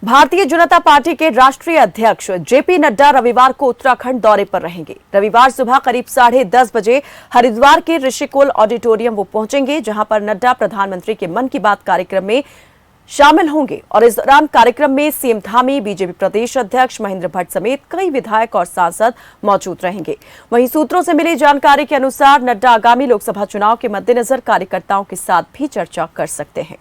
Bharatiya Janata party के राष्ट्रीय अध्यक्ष जेपी नड्डा रविवार को उत्तराखंड दौरे पर रहेंगे। रविवार सुबह करीब 10:30 बजे हरिद्वार के ऋषिकुल ऑडिटोरियम वो पहुंचेंगे, जहां पर नड्डा प्रधानमंत्री के मन की बात कार्यक्रम में शामिल होंगे और इस दौरान कार्यक्रम में सीएम धामी, बीजेपी प्रदेश अध्यक्ष महेंद्र भट्ट समेत कई विधायक और सांसद मौजूद रहेंगे। वहीं सूत्रों से मिली जानकारी के अनुसार नड्डा आगामी लोकसभा चुनाव के मद्देनजर कार्यकर्ताओं के साथ भी चर्चा कर सकते हैं।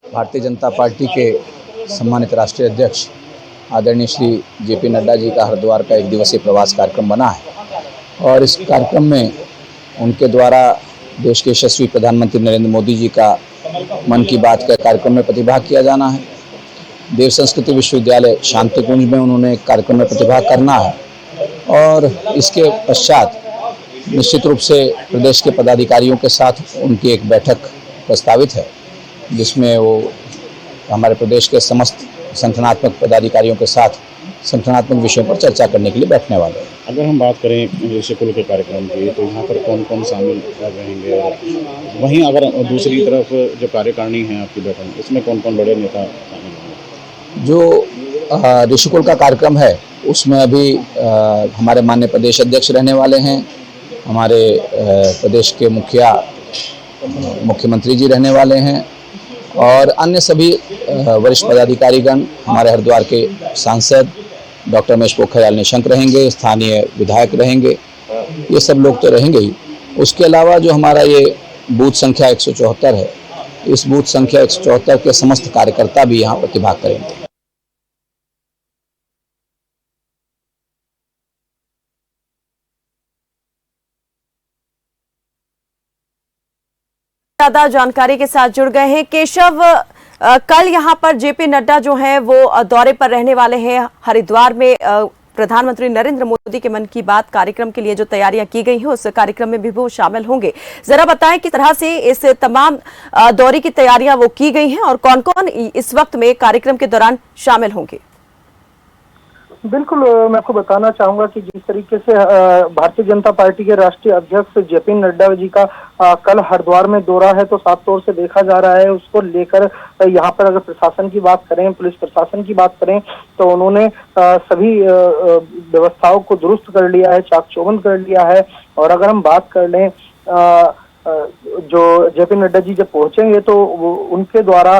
भारतीय जनता पार्टी के सम्मानित राष्ट्रीय अध्यक्ष आदरणीय श्री जेपी नड्डा जी का हरिद्वार का 1 दिवसीय प्रवास कार्यक्रम बना है और इस कार्यक्रम में उनके द्वारा देश के यशस्वी प्रधानमंत्री नरेंद्र मोदी जी का मन की बात के कार्यक्रम में प्रतिभाग किया जाना है। देव संस्कृति विश्वविद्यालय शांति कुंज में उन्होंने एक कार्यक्रम में प्रतिभाग करना है और इसके पश्चात निश्चित रूप से प्रदेश के पदाधिकारियों के साथ उनकी एक बैठक प्रस्तावित है, जिसमें वो हमारे प्रदेश के समस्त संगठनात्मक पदाधिकारियों के साथ संगठनात्मक विषयों पर चर्चा करने के लिए बैठने वाले हैं। अगर हम बात करें ऋषिकुल के कार्यक्रम की, तो यहाँ पर कौन कौन शामिल रहेंगे और वहीं अगर दूसरी तरफ जो कार्यकारिणी है आपकी बैठक में, इसमें कौन कौन बड़े नेता शामिल होंगे? जो ऋषिकुल का कार्यक्रम है उसमें अभी हमारे माननीय प्रदेश अध्यक्ष रहने वाले हैं, हमारे प्रदेश के मुख्यमंत्री जी रहने वाले हैं और अन्य सभी वरिष्ठ पदाधिकारीगण, हमारे हरिद्वार के सांसद डॉक्टर रमेश पोखरियाल निशंक रहेंगे, स्थानीय विधायक रहेंगे, ये सब लोग तो रहेंगे ही। उसके अलावा जो हमारा ये बूथ संख्या 174 है, इस बूथ संख्या 174 के समस्त कार्यकर्ता भी यहाँ प्रतिभाग करेंगे। ज्यादा जानकारी के साथ जुड़ गए हैं केशव। कल यहां पर जेपी नड्डा जो हैं वो दौरे पर रहने वाले हैं हरिद्वार में। प्रधानमंत्री नरेंद्र मोदी के मन की बात कार्यक्रम के लिए जो तैयारियां की गई हैं उस कार्यक्रम में भी वो शामिल होंगे। जरा बताएं किस तरह से इस तमाम दौरे की तैयारियां वो की गई हैं और कौन कौन इस वक्त में कार्यक्रम के दौरान शामिल होंगे। बिल्कुल, मैं आपको बताना चाहूंगा कि जिस तरीके से भारतीय जनता पार्टी के राष्ट्रीय अध्यक्ष जेपी नड्डा जी का कल हरिद्वार में दौरा है, तो साफ तौर से देखा जा रहा है उसको लेकर यहाँ पर अगर प्रशासन की बात करें, पुलिस प्रशासन की बात करें, तो उन्होंने सभी व्यवस्थाओं को दुरुस्त कर लिया है, चाक चौबंद कर लिया है। और अगर हम बात कर लें जो जेपी नड्डा जी जब पहुंचेंगे तो उनके द्वारा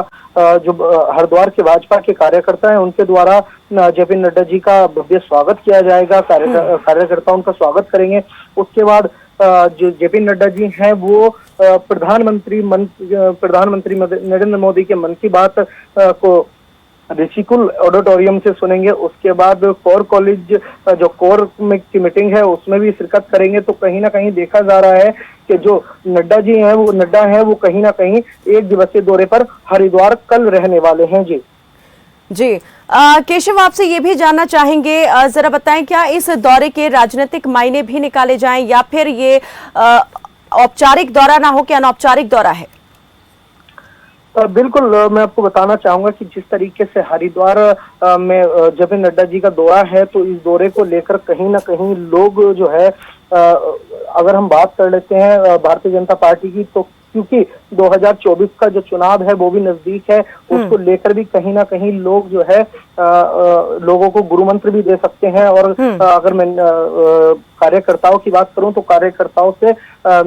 जो हरिद्वार के भाजपा के कार्यकर्ता हैं उनके द्वारा जेपी नड्डा जी का भव्य स्वागत किया जाएगा, कार्यकर्ता उनका स्वागत करेंगे। उसके बाद जो जेपी नड्डा जी हैं वो प्रधानमंत्री नरेंद्र मोदी के मन की बात को ऋषिकुल ऑडिटोरियम से सुनेंगे। उसके बाद कोर कॉलेज जो कोर की मीटिंग है उसमें भी शिरकत करेंगे। तो कहीं ना कहीं देखा जा रहा है कि जो नड्डा है वो कहीं ना कहीं 1 दिवसीय दौरे पर हरिद्वार कल रहने वाले हैं। जी केशव, आपसे ये भी जानना चाहेंगे, जरा बताएं क्या इस दौरे के राजनीतिक मायने भी निकाले जाएं या फिर ये औपचारिक दौरा ना हो के अनौपचारिक दौरा है? बिल्कुल, मैं आपको बताना चाहूंगा कि जिस तरीके से हरिद्वार में जेपी नड्डा जी का दौरा है, तो इस दौरे को लेकर कहीं ना कहीं लोग जो है अगर हम बात कर लेते हैं भारतीय जनता पार्टी की, तो क्योंकि 2024 का जो चुनाव है वो भी नजदीक है, उसको लेकर भी कहीं ना कहीं लोग जो है लोगों को गुरु मंत्र भी दे सकते हैं। और अगर मैं कार्यकर्ताओं की बात करूं तो कार्यकर्ताओं से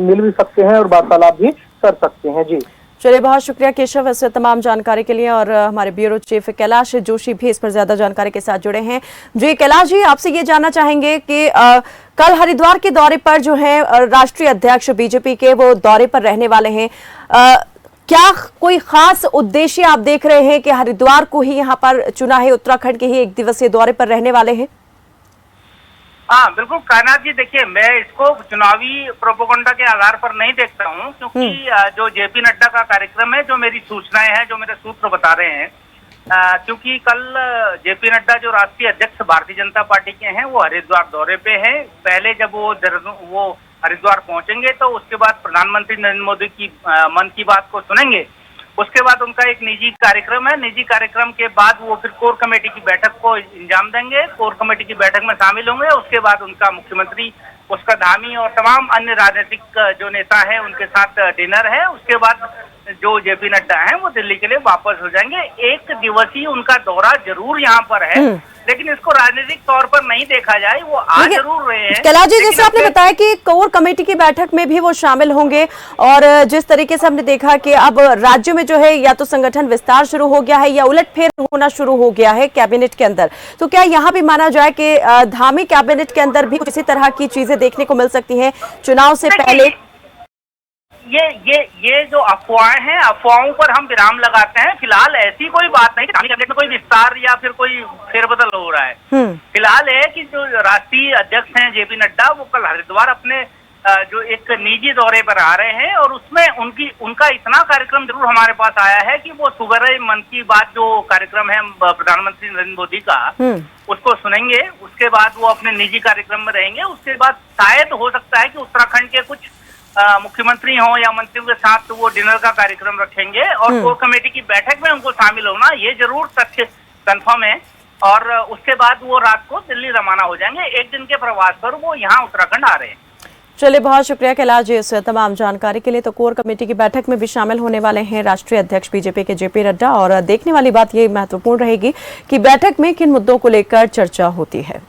मिल भी सकते हैं और वार्तालाप भी कर सकते हैं। जी चलिए, बहुत शुक्रिया केशव इस तमाम जानकारी के लिए। और हमारे ब्यूरो चीफ कैलाश जोशी भी इस पर ज्यादा जानकारी के साथ जुड़े हैं। जी कैलाश जी, आपसे ये जानना चाहेंगे कि कल हरिद्वार के दौरे पर जो है राष्ट्रीय अध्यक्ष बीजेपी के वो दौरे पर रहने वाले हैं, क्या कोई खास उद्देश्य आप देख रहे हैं कि हरिद्वार को ही यहाँ पर चुना है, उत्तराखंड के ही 1 दिवसीय दौरे पर रहने वाले हैं? हाँ बिल्कुल कायनात जी, देखिए मैं इसको चुनावी प्रोपोगंडा के आधार पर नहीं देखता हूँ, क्योंकि जो जेपी नड्डा का कार्यक्रम है, जो मेरी सूचनाएं हैं, जो मेरे सूत्र बता रहे हैं, क्योंकि कल जेपी नड्डा जो राष्ट्रीय अध्यक्ष भारतीय जनता पार्टी के हैं वो हरिद्वार दौरे पे हैं। पहले जब वो हरिद्वार पहुंचेंगे तो उसके बाद प्रधानमंत्री नरेंद्र मोदी की मन की बात को सुनेंगे। उसके बाद उनका एक निजी कार्यक्रम है, निजी कार्यक्रम के बाद वो फिर कोर कमेटी की बैठक को इंजाम देंगे, कोर कमेटी की बैठक में शामिल होंगे। उसके बाद उनका मुख्यमंत्री उसका धामी और तमाम अन्य राजनीतिक जो नेता है उनके साथ डिनर है। उसके बाद जो जेपी नड्डा हैं वो दिल्ली के लिए वापस हो जाएंगे। एक दिवसीय उनका दौरा जरूर यहाँ पर है, लेकिन इसको राजनीतिक तौर पर नहीं देखा जाए, वो आ जरूर रहे हैं। कैलाश जी, जैसे आपने बताया कि कोर कमेटी की बैठक में भी वो शामिल होंगे, और जिस तरीके से हमने देखा कि अब राज्यों में जो है या तो संगठन विस्तार शुरू हो गया है या उलटफेर होना शुरू हो गया है कैबिनेट के अंदर, तो क्या यहाँ भी माना जाए कि धामी कैबिनेट के अंदर भी कुछ इसी तरह की चीजें देखने को मिल सकती हैं चुनाव से पहले? ये जो अफवाहें हैं, अफवाहों पर हम विराम लगाते हैं। फिलहाल ऐसी कोई बात नहीं कि धामी कैबिनेट में कोई विस्तार या फिर कोई फेरबदल हो रहा है। फिलहाल है कि जो राष्ट्रीय अध्यक्ष हैं जेपी नड्डा, वो कल हरिद्वार अपने जो एक निजी दौरे पर आ रहे हैं, और उसमें उनका इतना कार्यक्रम जरूर हमारे पास आया है कि वो सुबह मन की बात जो कार्यक्रम है प्रधानमंत्री नरेंद्र मोदी का, उसको सुनेंगे। उसके बाद वो अपने निजी कार्यक्रम में रहेंगे। उसके बाद शायद हो सकता है कि उत्तराखंड के कुछ मुख्यमंत्री हो या मंत्रियों के साथ वो डिनर का कार्यक्रम रखेंगे, और कोर कमेटी की बैठक में उनको शामिल होना, ये जरूर तथ्य कंफर्म है। और उसके बाद वो रात को दिल्ली रवाना हो जाएंगे। एक दिन के प्रवास पर वो यहाँ उत्तराखंड आ रहे हैं। चलिए, बहुत शुक्रिया कैलाश जी इस तमाम जानकारी के लिए। तो कोर कमेटी की बैठक में भी शामिल होने वाले हैं राष्ट्रीय अध्यक्ष बीजेपी के जेपी नड्डा, और देखने वाली बात ये महत्वपूर्ण रहेगी कि बैठक में किन मुद्दों को लेकर चर्चा होती है।